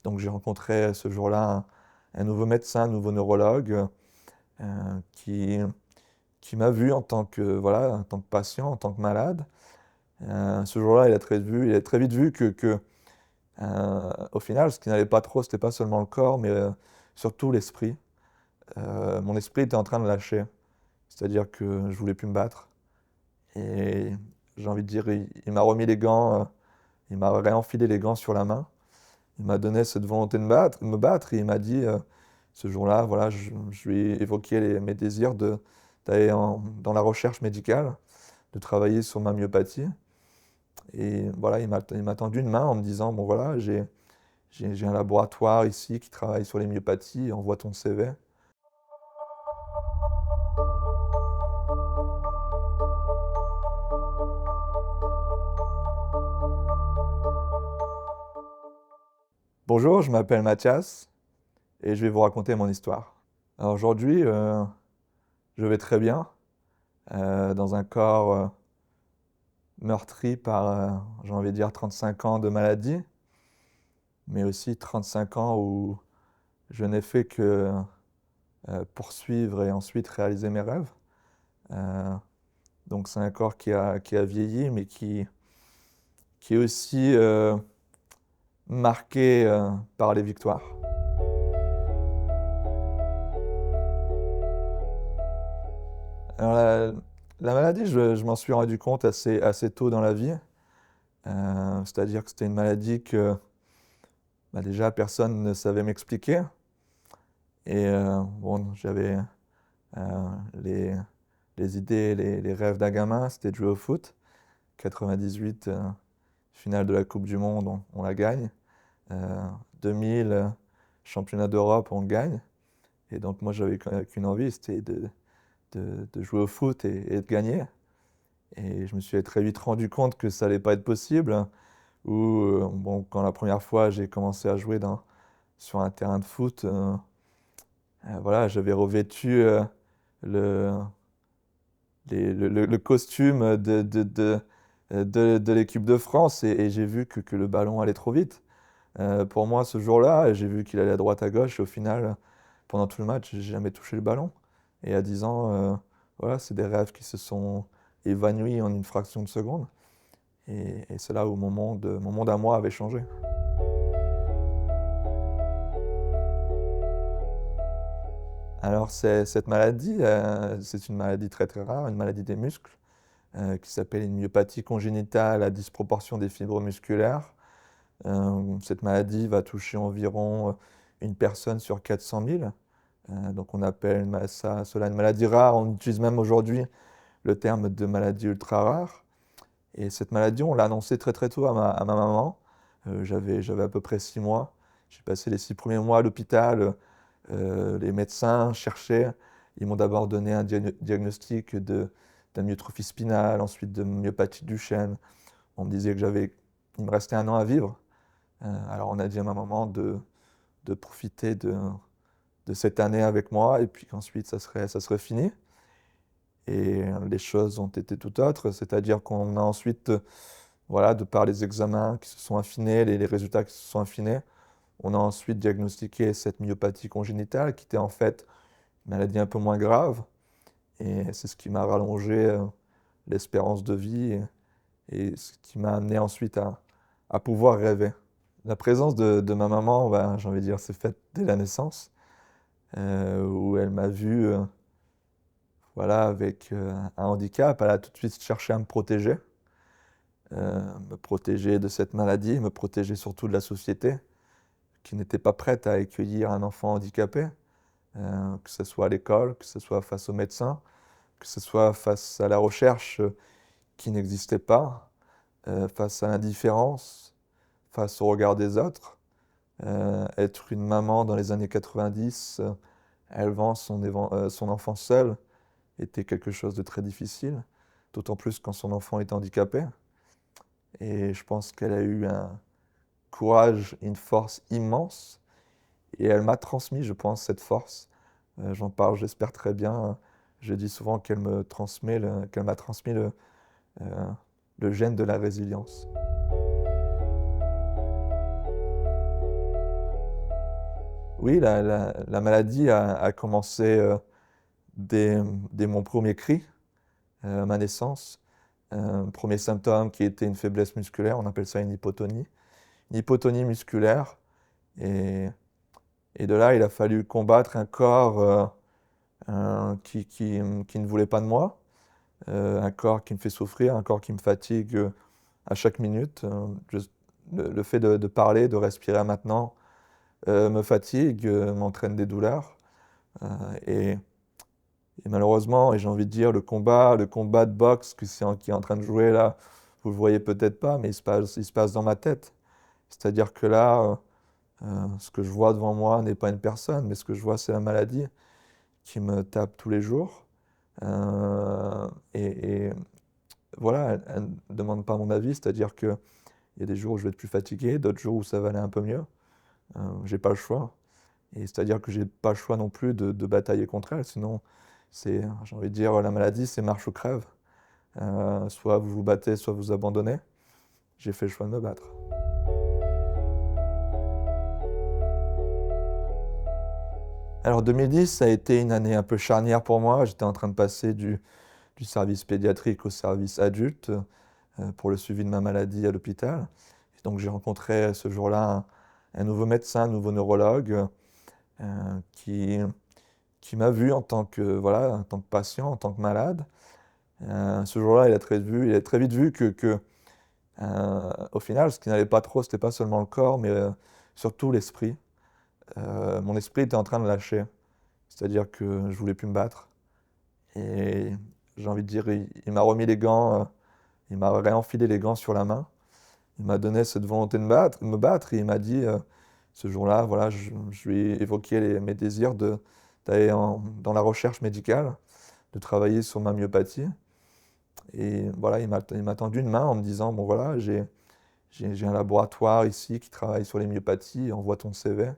Donc j'ai rencontré ce jour-là un nouveau médecin, un nouveau neurologue qui, qui m'a vu en tant que, voilà, en tant que patient, en tant que malade. Ce jour-là, il a très vite vu au final, ce qui n'allait pas trop, c'était pas seulement le corps, mais surtout l'esprit. Mon esprit était en train de lâcher, c'est-à-dire que je voulais plus me battre. Et j'ai envie de dire, il m'a remis les gants, il m'a réenfilé les gants sur la main. Il m'a donné cette volonté de me battre et il m'a dit, ce jour-là, voilà, je lui ai évoqué mes désirs d'aller dans la recherche médicale, de travailler sur ma myopathie. Et voilà, il m'a tendu une main en me disant, bon voilà, j'ai un laboratoire ici qui travaille sur les myopathies, envoie ton CV. Bonjour, je m'appelle Mathias et je vais vous raconter mon histoire. Alors aujourd'hui, je vais très bien, dans un corps meurtri par, j'ai envie de dire, 35 ans de maladie, mais aussi 35 ans où je n'ai fait que poursuivre et ensuite réaliser mes rêves. Euh, donc c'est un corps qui a vieilli, mais qui est aussi marqué par les victoires. Alors la maladie, je m'en suis rendu compte assez tôt dans la vie. C'est-à-dire que c'était une maladie que bah, déjà personne ne savait m'expliquer. Et bon, j'avais euh, les, les idées, les rêves d'un gamin, c'était de jouer au foot. 98, finale de la Coupe du Monde, on la gagne. 2000, championnat d'Europe, on gagne. Et donc moi, j'avais qu'une envie, c'était de jouer au foot et de gagner. Et je me suis très vite rendu compte que ça allait pas être possible. Ou bon, quand la première fois j'ai commencé à jouer sur un terrain de foot, voilà, j'avais revêtu le, le costume de l'équipe de France et j'ai vu que le ballon allait trop vite. Pour moi, ce jour-là, j'ai vu qu'il allait à droite à gauche et au final, pendant tout le match, j'ai jamais touché le ballon. Et à 10 ans, voilà, c'est des rêves qui se sont évanouis en une fraction de seconde. Et c'est là où mon monde à moi avait changé. Alors, cette maladie, c'est une maladie très très rare, une maladie des muscles, qui s'appelle une myopathie congénitale à disproportion des fibres musculaires. Cette maladie va toucher environ une personne sur 400 000. Donc on appelle cela une maladie rare. On utilise même aujourd'hui le terme de maladie ultra rare. Et cette maladie, on l'a annoncée très très tôt à ma maman. J'avais à peu près 6 mois. J'ai passé les 6 premiers mois à l'hôpital. Les médecins cherchaient. Ils m'ont d'abord donné un diagnostic d'amyotrophie spinale, ensuite de myopathie du chêne. On me disait il me restait 1 an à vivre. Alors on a dit à ma maman de profiter de cette année avec moi et puis qu'ensuite ça serait fini. Et les choses ont été tout autres, c'est-à-dire qu'on a ensuite, voilà, de par les examens qui se sont affinés, les résultats qui se sont affinés, on a ensuite diagnostiqué cette myopathie congénitale qui était en fait une maladie un peu moins grave. Et c'est ce qui m'a rallongé l'espérance de vie et ce qui m'a amené ensuite à pouvoir rêver. La présence de ma maman, ben, j'ai envie de dire, c'est faite dès la naissance, où elle m'a vu voilà, avec un handicap. Elle a tout de suite cherché à me protéger de cette maladie, me protéger surtout de la société, qui n'était pas prête à accueillir un enfant handicapé, que ce soit à l'école, que ce soit face aux médecins, que ce soit face à la recherche qui n'existait pas, face à l'indifférence, face au regard des autres. Être une maman dans les années 90, élevant son enfant seul, était quelque chose de très difficile, d'autant plus quand son enfant est handicapé. Et je pense qu'elle a eu un courage, une force immense, et elle m'a transmis, je pense, cette force. J'en parle, j'espère très bien. Je dis souvent qu'elle m'a transmis euh, le gène de la résilience. Oui, la maladie a commencé dès mon premier cri, à ma naissance. Premier symptôme qui était une faiblesse musculaire, on appelle ça une hypotonie. Une hypotonie musculaire. Et, et de là, il a fallu combattre un corps qui ne voulait pas de moi, un corps qui me fait souffrir, un corps qui me fatigue à chaque minute. Le fait de parler, de respirer maintenant, me fatigue, m'entraîne des douleurs. Euh, et, et malheureusement, et j'ai envie de dire, le combat de boxe qui est en train de jouer là, vous le voyez peut-être pas, mais il se passe dans ma tête. C'est-à-dire que là, ce que je vois devant moi n'est pas une personne, mais ce que je vois, c'est la maladie qui me tape tous les jours. Et voilà, elle ne demande pas mon avis, c'est-à-dire qu'il y a des jours où je vais être plus fatigué, d'autres jours où ça va aller un peu mieux. J'ai pas le choix. Et c'est-à-dire que j'ai pas le choix non plus de batailler contre elle, sinon, j'ai envie de dire, la maladie, c'est marche ou crève. Soit vous vous battez, soit vous abandonnez. J'ai fait le choix de me battre. Alors 2010, ça a été une année un peu charnière pour moi. J'étais en train de passer du service pédiatrique au service adulte pour le suivi de ma maladie à l'hôpital. Et donc j'ai rencontré ce jour-là un nouveau médecin, un nouveau neurologue euh, qui, qui m'a vu en tant que, voilà, en tant que patient, en tant que malade. Ce jour-là, il a très vite vu au final, ce qui n'allait pas trop, c'était pas seulement le corps, mais surtout l'esprit. Mon esprit était en train de lâcher, c'est-à-dire que je voulais plus me battre. Et j'ai envie de dire, il m'a remis les gants, il m'a réenfilé les gants sur la main. Il m'a donné cette volonté de me battre, et il m'a dit, ce jour-là, voilà, je lui ai évoqué mes désirs d'aller dans la recherche médicale, de travailler sur ma myopathie. Et voilà, il m'a tendu une main en me disant, bon voilà, j'ai un laboratoire ici qui travaille sur les myopathies, envoie ton CV.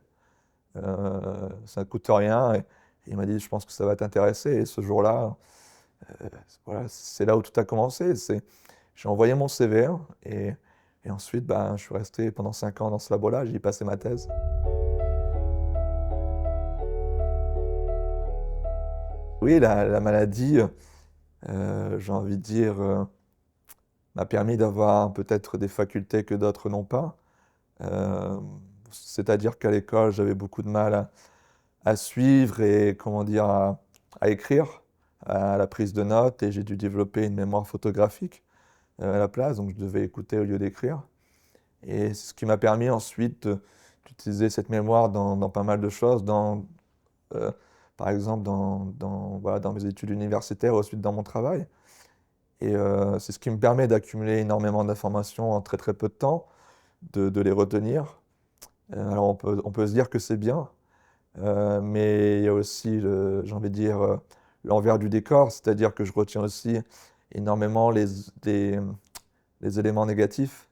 Ça ne coûte rien. Et il m'a dit, je pense que ça va t'intéresser. Et ce jour-là, voilà, c'est là où tout a commencé. J'ai envoyé mon CV et ensuite, ben, je suis resté pendant 5 ans dans ce labo-là. J'y ai passé ma thèse. Oui, la maladie, j'ai envie de dire, m'a permis d'avoir peut-être des facultés que d'autres n'ont pas. Euh, C'est-à-dire qu'à l'école, j'avais beaucoup de mal à suivre et, comment dire, à écrire, à la prise de notes, et j'ai dû développer une mémoire photographique à la place, donc je devais écouter au lieu d'écrire. Et c'est ce qui m'a permis ensuite d'utiliser cette mémoire dans pas mal de choses, euh, par exemple voilà, dans mes études universitaires, ensuite dans mon travail. Et c'est ce qui me permet d'accumuler énormément d'informations en très très peu de temps, de les retenir. Alors on peut se dire que c'est bien, mais il y a aussi, j'ai envie de dire, l'envers du décor, c'est-à-dire que je retiens aussi énormément les éléments négatifs,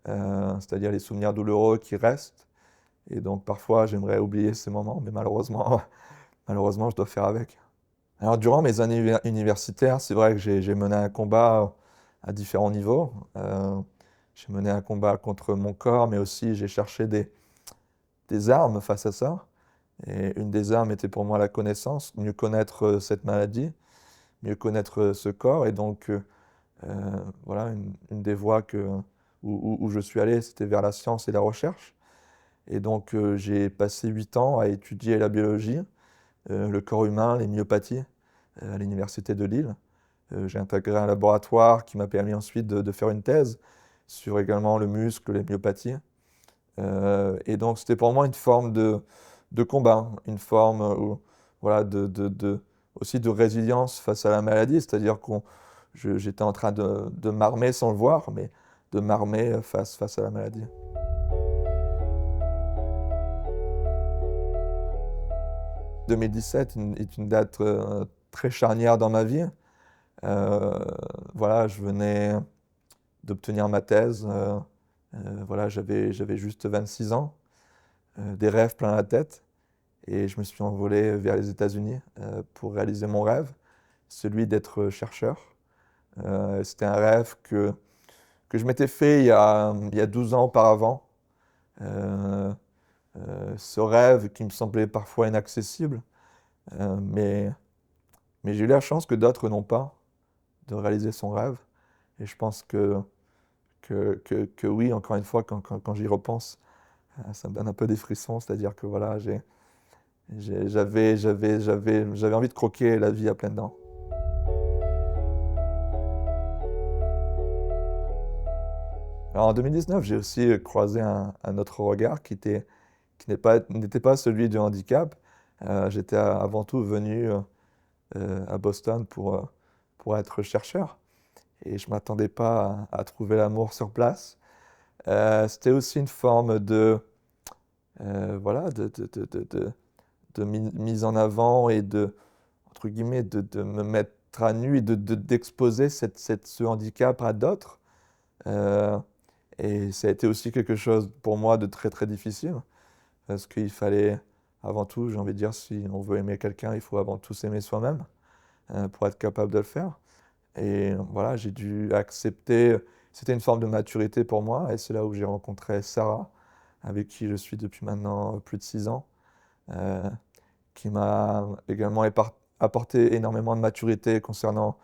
c'est-à-dire les souvenirs douloureux qui restent. Et donc parfois, j'aimerais oublier ces moments, mais malheureusement, malheureusement, je dois faire avec. Alors durant mes années universitaires, c'est vrai que j'ai mené un combat à différents niveaux. J'ai mené un combat contre mon corps, mais aussi j'ai cherché des armes face à ça. Et une des armes était pour moi la connaissance, mieux connaître cette maladie, mieux connaître ce corps. Et donc, voilà, une des voies où je suis allé, c'était vers la science et la recherche. Et donc, j'ai passé 8 ans à étudier la biologie, le corps humain, les myopathies, à l'université de Lille. J'ai intégré un laboratoire qui m'a permis ensuite de faire une thèse sur également le muscle, les myopathies. Et donc, c'était pour moi une forme de combat, une forme voilà, aussi de résilience face à la maladie, c'est-à-dire j'étais en train de m'armer sans le voir, mais de m'armer face à la maladie. 2017 est une date très charnière dans ma vie. Euh, voilà, je venais d'obtenir ma thèse. Voilà, j'avais juste 26 ans, des rêves plein la tête. Et je me suis envolé vers les États-Unis pour réaliser mon rêve, celui d'être chercheur. C'était un rêve que je m'étais fait il y a 12 ans auparavant. ce rêve qui me semblait parfois inaccessible. Mais j'ai eu la chance que d'autres n'ont pas de réaliser son rêve. Et je pense que oui, encore une fois, quand j'y repense, ça me donne un peu des frissons. C'est-à-dire que voilà, j'avais envie de croquer la vie à pleines dents. Alors en 2019, j'ai aussi croisé un autre regard n'était pas celui du handicap. J'étais avant tout venu à Boston pour être chercheur et je ne m'attendais pas à trouver l'amour sur place. C'était aussi une forme voilà, de mise en avant et entre guillemets, de me mettre à nu et d'exposer ce handicap à d'autres. Euh, et ça a été aussi quelque chose pour moi de très très difficile parce qu'il fallait avant tout, j'ai envie de dire, si on veut aimer quelqu'un, il faut avant tout s'aimer soi-même pour être capable de le faire. Et voilà, j'ai dû accepter, c'était une forme de maturité pour moi, et c'est là où j'ai rencontré Sarah, avec qui je suis depuis maintenant plus de 6 ans, euh, qui m'a également apporté énormément de maturité concernant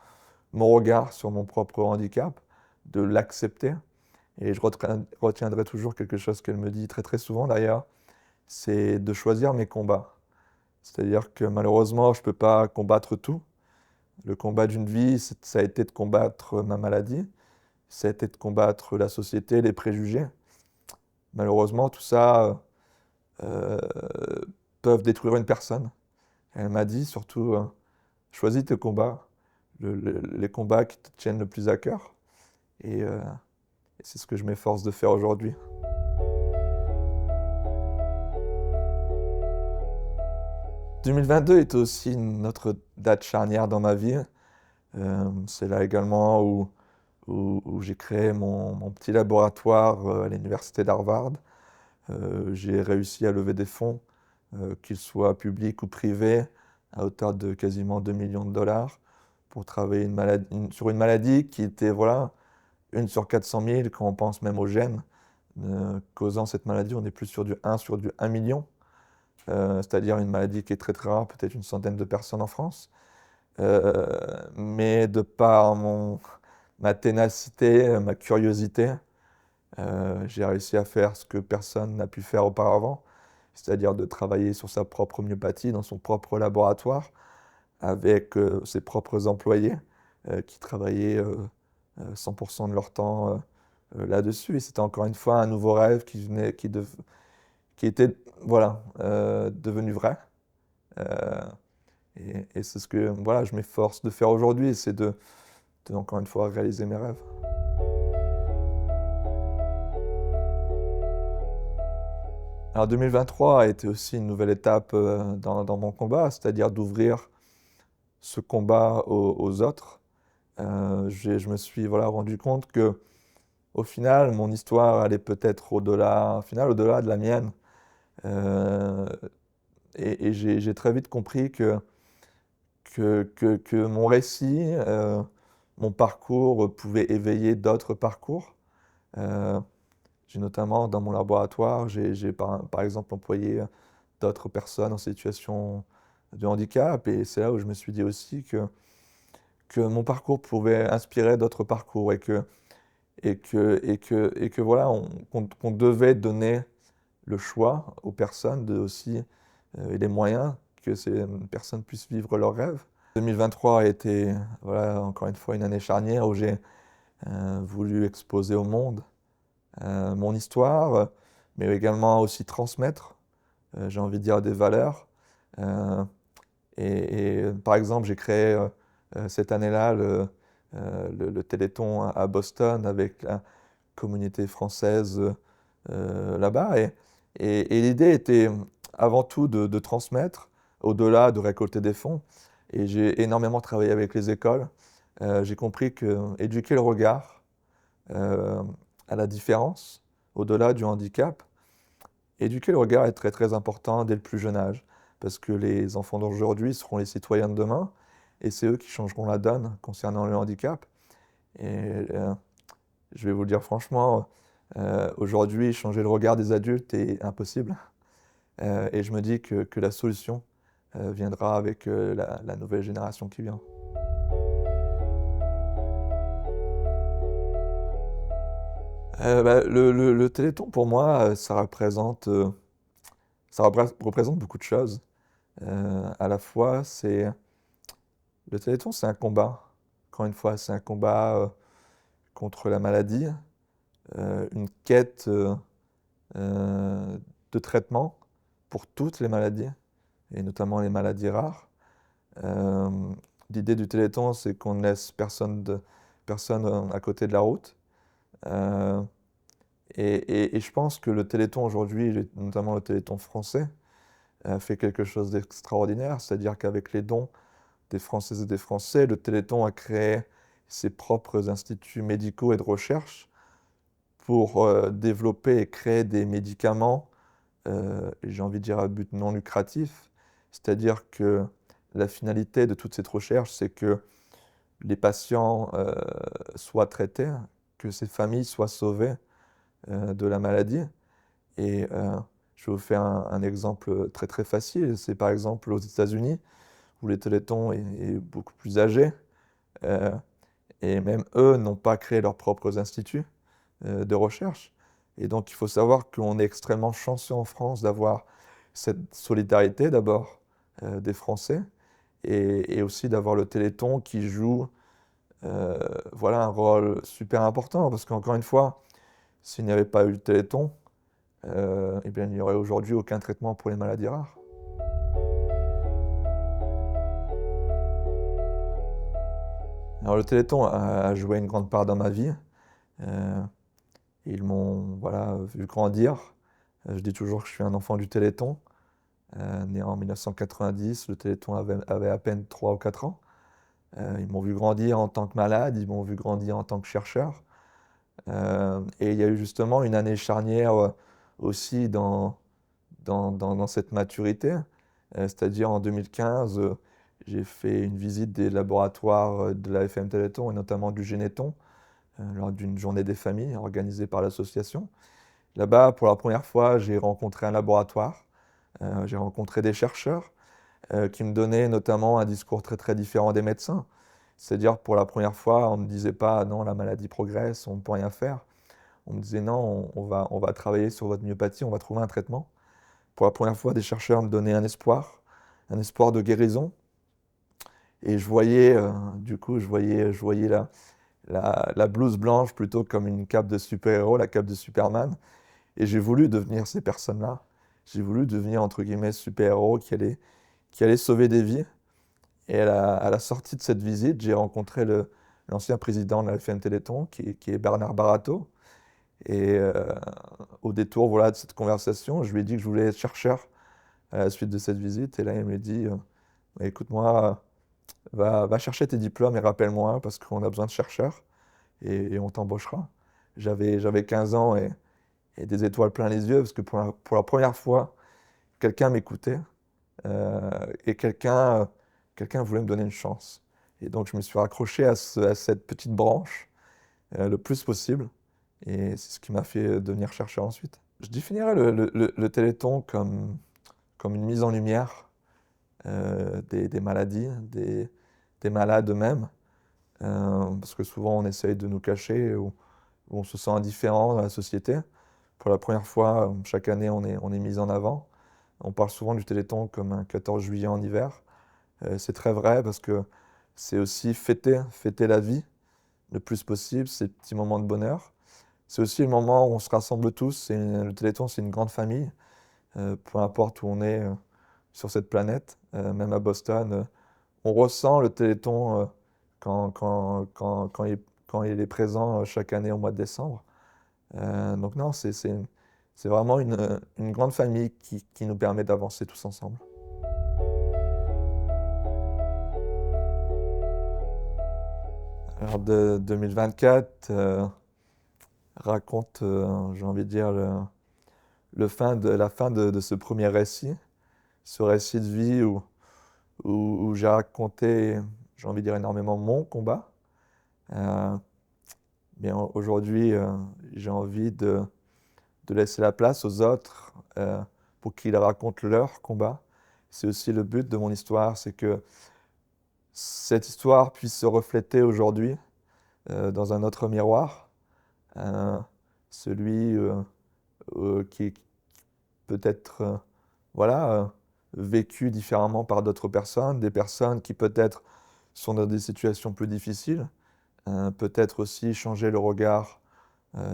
mon regard sur mon propre handicap, de l'accepter. Et je retiendrai toujours quelque chose qu'elle me dit très très souvent d'ailleurs, c'est de choisir mes combats. C'est-à-dire que malheureusement, je ne peux pas combattre tout. Le combat d'une vie, ça a été de combattre ma maladie, ça a été de combattre la société, les préjugés. Malheureusement, tout ça euh, peuvent détruire une personne. Elle m'a dit surtout, choisis tes combats, les combats qui te tiennent le plus à cœur. Et c'est ce que je m'efforce de faire aujourd'hui. 2022 est aussi une autre date charnière dans ma vie. C'est là également où j'ai créé mon petit laboratoire à l'université d'Harvard. J'ai réussi à lever des fonds, qu'ils soient publics ou privés, à hauteur de quasiment 2 millions de dollars, pour travailler sur une maladie qui était, voilà, 1 sur 400 000, quand on pense même aux gènes causant cette maladie, on est plus sur du 1 sur du 1 million, c'est-à-dire une maladie qui est très très rare, peut-être une centaine de personnes en France. Mais de par ma ténacité, ma curiosité, j'ai réussi à faire ce que personne n'a pu faire auparavant, c'est-à-dire de travailler sur sa propre myopathie dans son propre laboratoire avec ses propres employés qui travaillaient 100% de leur temps là-dessus. Et c'était encore une fois un nouveau rêve qui était voilà, devenu vrai. Euh, et c'est ce que voilà, je m'efforce de faire aujourd'hui, c'est encore une fois réaliser mes rêves. Alors 2023 a été aussi une nouvelle étape dans mon combat, c'est-à-dire d'ouvrir ce combat aux autres. Je me suis voilà, rendu compte que au final, mon histoire allait peut-être au-delà, au final, au-delà de la mienne. Euh, et j'ai très vite compris que mon récit, mon parcours pouvait éveiller d'autres parcours. Euh, j'ai notamment, dans mon laboratoire, j'ai par exemple employé d'autres personnes en situation de handicap. Et c'est là où je me suis dit aussi que mon parcours pouvait inspirer d'autres parcours et que voilà, qu'on devait donner le choix aux personnes et les moyens que ces personnes puissent vivre leurs rêves. 2023 a été, voilà, encore une fois, une année charnière où j'ai voulu exposer au monde mon histoire, mais également aussi transmettre, j'ai envie de dire, des valeurs. Euh, Par exemple, j'ai créé cette année-là le Téléthon à Boston avec la communauté française là-bas. Et l'idée était avant tout de transmettre, au-delà de récolter des fonds. Et j'ai énormément travaillé avec les écoles. J'ai compris que éduquer le regard euh, à la différence, au-delà du handicap, éduquer le regard est très très important dès le plus jeune âge, parce que les enfants d'aujourd'hui seront les citoyens de demain, et c'est eux qui changeront la donne concernant le handicap. Et je vais vous le dire franchement, aujourd'hui, changer le regard des adultes est impossible. Et je me dis que la solution viendra avec la nouvelle génération qui vient. Le Téléthon, pour moi, ça représente beaucoup de choses. À la fois, le Téléthon, c'est un combat. Encore une fois, c'est un combat contre la maladie, une quête de traitement pour toutes les maladies, et notamment les maladies rares. Euh, L'idée du Téléthon, c'est qu'on ne laisse personne à côté de la route. Euh, et je pense que le Téléthon aujourd'hui, notamment le Téléthon français, fait quelque chose d'extraordinaire, c'est-à-dire qu'avec les dons des Françaises et des Français, le Téléthon a créé ses propres instituts médicaux et de recherche pour développer et créer des médicaments, j'ai envie de dire à but non lucratif, c'est-à-dire que la finalité de toute cette recherche, c'est que les patients soient traités, que ces familles soient sauvées de la maladie. Et je vais vous faire un exemple très très facile. C'est par exemple aux États-Unis, où le Téléthon est beaucoup plus âgé. euh, et même eux n'ont pas créé leurs propres instituts de recherche. Et donc il faut savoir qu'on est extrêmement chanceux en France d'avoir cette solidarité d'abord des Français et aussi d'avoir le Téléthon qui joue voilà, un rôle super important. Parce qu'encore une fois, s'il n'y avait pas eu le Téléthon, eh bien, il n'y aurait aujourd'hui aucun traitement pour les maladies rares. Alors, le Téléthon a joué une grande part dans ma vie. Euh, Ils m'ont voilà, vu grandir. Je dis toujours que je suis un enfant du Téléthon. Né en 1990, le Téléthon avait à peine 3 ou 4 ans. Ils m'ont vu grandir en tant que malade, ils m'ont vu grandir en tant que chercheur. Et il y a eu justement une année charnière aussi dans cette maturité. C'est-à-dire en 2015, j'ai fait une visite des laboratoires de la FM Téléthon et notamment du Généthon lors d'une journée des familles organisée par l'association. Là-bas, pour la première fois, j'ai rencontré un laboratoire, j'ai rencontré des chercheurs qui me donnaient notamment un discours très très différent des médecins. C'est-à-dire, pour la première fois, on ne me disait pas non, la maladie progresse, on ne peut rien faire. On me disait non, on va travailler sur votre myopathie, on va trouver un traitement. Pour la première fois, des chercheurs me donnaient un espoir de guérison. Et je voyais, du coup, je voyais la blouse blanche plutôt comme une cape de super-héros, la cape de Superman. Et j'ai voulu devenir ces personnes-là. J'ai voulu devenir, entre guillemets, super-héros qui allait sauver des vies. Et à la sortie de cette visite, j'ai rencontré l'ancien président de la FM Téléthon, qui est Bernard Barato. Et au détour voilà, de cette conversation, je lui ai dit que je voulais être chercheur à la suite de cette visite. Et là, il me dit, écoute-moi, va chercher tes diplômes et rappelle-moi parce qu'on a besoin de chercheurs et on t'embauchera. J'avais 15 ans et des étoiles plein les yeux parce que pour la première fois, quelqu'un m'écoutait et quelqu'un voulait me donner une chance. Et donc, je me suis raccroché à cette petite branche le plus possible. Et c'est ce qui m'a fait devenir chercheur ensuite. Je définirais le Téléthon comme une mise en lumière des maladies, des malades eux-mêmes, parce que souvent on essaye de nous cacher ou on se sent indifférent dans la société. Pour la première fois, chaque année, on est mis en avant. On parle souvent du Téléthon comme un 14 juillet en hiver. C'est très vrai parce que c'est aussi fêter la vie le plus possible, ces petits moments de bonheur. C'est aussi le moment où on se rassemble tous. Le Téléthon, c'est une grande famille. Peu importe où on est sur cette planète, même à Boston, on ressent le Téléthon quand il est présent chaque année au mois de décembre. Donc non, c'est vraiment une grande famille qui nous permet d'avancer tous ensemble. Alors de 2024 raconte, j'ai envie de dire, la fin de ce premier récit, ce récit de vie où j'ai raconté, j'ai envie de dire, énormément mon combat. Euh, mais aujourd'hui, j'ai envie de laisser la place aux autres pour qu'ils racontent leur combat. C'est aussi le but de mon histoire, c'est que cette histoire puisse se refléter aujourd'hui dans un autre miroir, euh, celui qui est peut-être voilà, vécu différemment par d'autres personnes, des personnes qui peut-être sont dans des situations plus difficiles, peut-être aussi changer le regard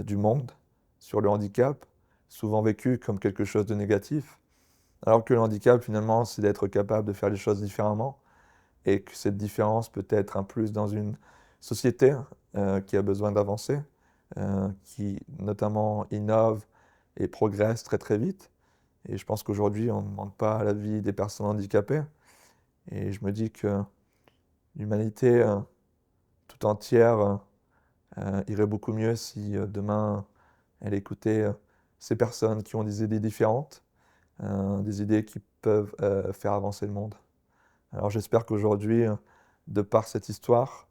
du monde sur le handicap, souvent vécu comme quelque chose de négatif, alors que le handicap finalement c'est d'être capable de faire les choses différemment et que cette différence peut être un plus dans une société qui a besoin d'avancer, qui notamment innove et progresse très très vite. Et je pense qu'aujourd'hui, on ne demande pas à la vie des personnes handicapées. Et je me dis que l'humanité tout entière irait beaucoup mieux si demain, elle écoutait ces personnes qui ont des idées différentes, des idées qui peuvent faire avancer le monde. Alors j'espère qu'aujourd'hui, de par cette histoire,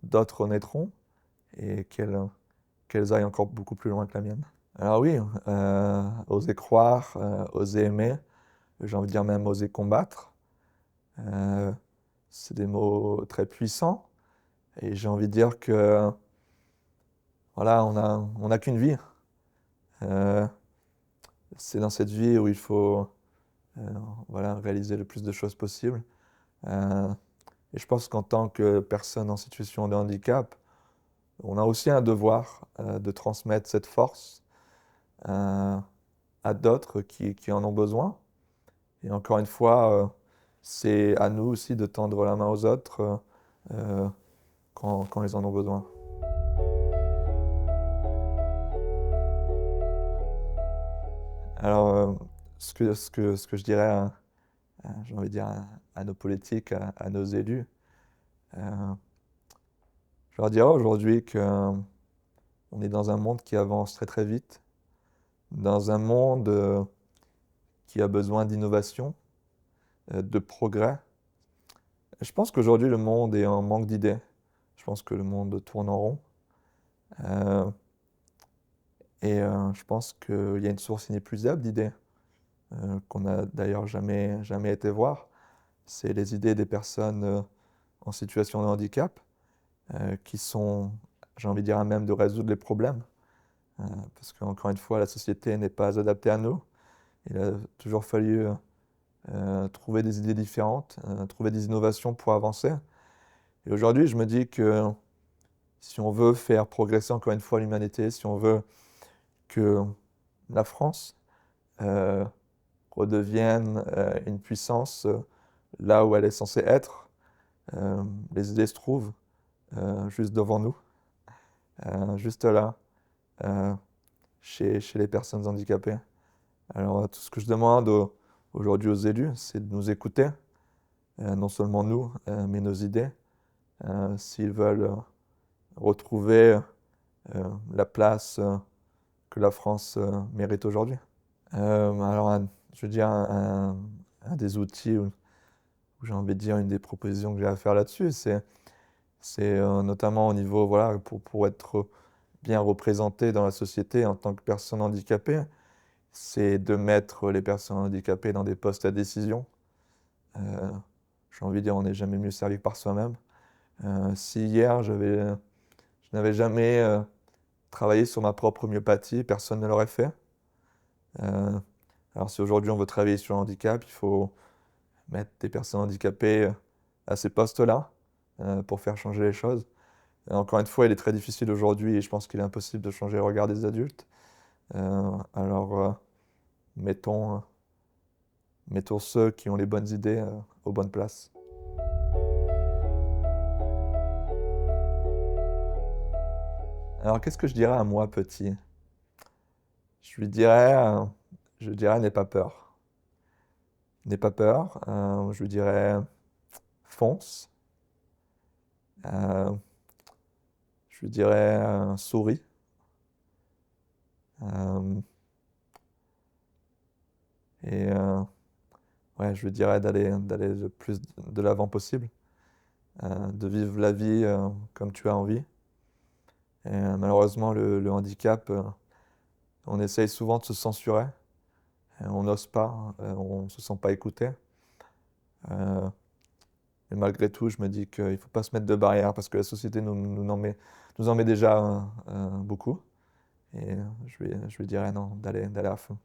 d'autres naîtront et qu'elles aillent encore beaucoup plus loin que la mienne. Alors oui, oser croire, oser aimer, j'ai envie de dire même oser combattre. Euh, c'est des mots très puissants et j'ai envie de dire que voilà, on a qu'une vie. Euh, c'est dans cette vie où il faut euh, voilà, réaliser le plus de choses possible. Euh, et je pense qu'en tant que personne en situation de handicap, on a aussi un devoir de transmettre cette force euh, à d'autres qui en ont besoin. Et encore une fois, c'est à nous aussi de tendre la main aux autres quand ils en ont besoin. Alors, ce que je dirais, j'ai envie de dire, à nos politiques, à nos élus, euh, je leur dirais aujourd'hui qu'on est dans un monde qui avance très très vite, dans un monde qui a besoin d'innovation, de progrès. Je pense qu'aujourd'hui, le monde est en manque d'idées. Je pense que le monde tourne en rond. Euh, je pense qu'il y a une source inépuisable d'idées qu'on n'a d'ailleurs jamais été voir. C'est les idées des personnes en situation de handicap qui sont, j'ai envie de dire, à même de résoudre les problèmes. Parce qu'encore une fois, la société n'est pas adaptée à nous. Il a toujours fallu trouver des idées différentes, trouver des innovations pour avancer. Et aujourd'hui, je me dis que si on veut faire progresser encore une fois l'humanité, si on veut que la France euh, redevienne une puissance là où elle est censée être, les idées se trouvent juste devant nous, juste là, euh, chez les personnes handicapées. Alors, tout ce que je demande aujourd'hui aux élus, c'est de nous écouter, non seulement nous, mais nos idées, s'ils veulent retrouver la place que la France mérite aujourd'hui. Alors, je veux dire, un des outils où j'ai envie de dire une des propositions que j'ai à faire là-dessus, c'est notamment au niveau, voilà, pour être bien représenté dans la société en tant que personne handicapée, c'est de mettre les personnes handicapées dans des postes à décision. Euh, j'ai envie de dire, on n'est jamais mieux servi que par soi-même. Si hier, je n'avais jamais travaillé sur ma propre myopathie, personne ne l'aurait fait. Euh, alors si aujourd'hui on veut travailler sur le handicap, il faut mettre des personnes handicapées à ces postes-là pour faire changer les choses. Et encore une fois, il est très difficile aujourd'hui et je pense qu'il est impossible de changer le regard des adultes. Alors mettons, mettons ceux qui ont les bonnes idées aux bonnes places. Alors qu'est-ce que je dirais à moi petit? Je lui dirais, je dirais n'aie pas peur. N'aie pas peur. Je lui dirais fonce. Euh, je lui dirais souris. Euh, et ouais, je lui dirais d'aller le plus de l'avant possible, de vivre la vie comme tu as envie. Et malheureusement, le handicap, on essaye souvent de se censurer. On n'ose pas, on ne se sent pas écouté. Euh, et malgré tout, je me dis qu'il ne faut pas se mettre de barrières parce que la société nous en met déjà beaucoup. Et je lui dirais non, d'aller à fond.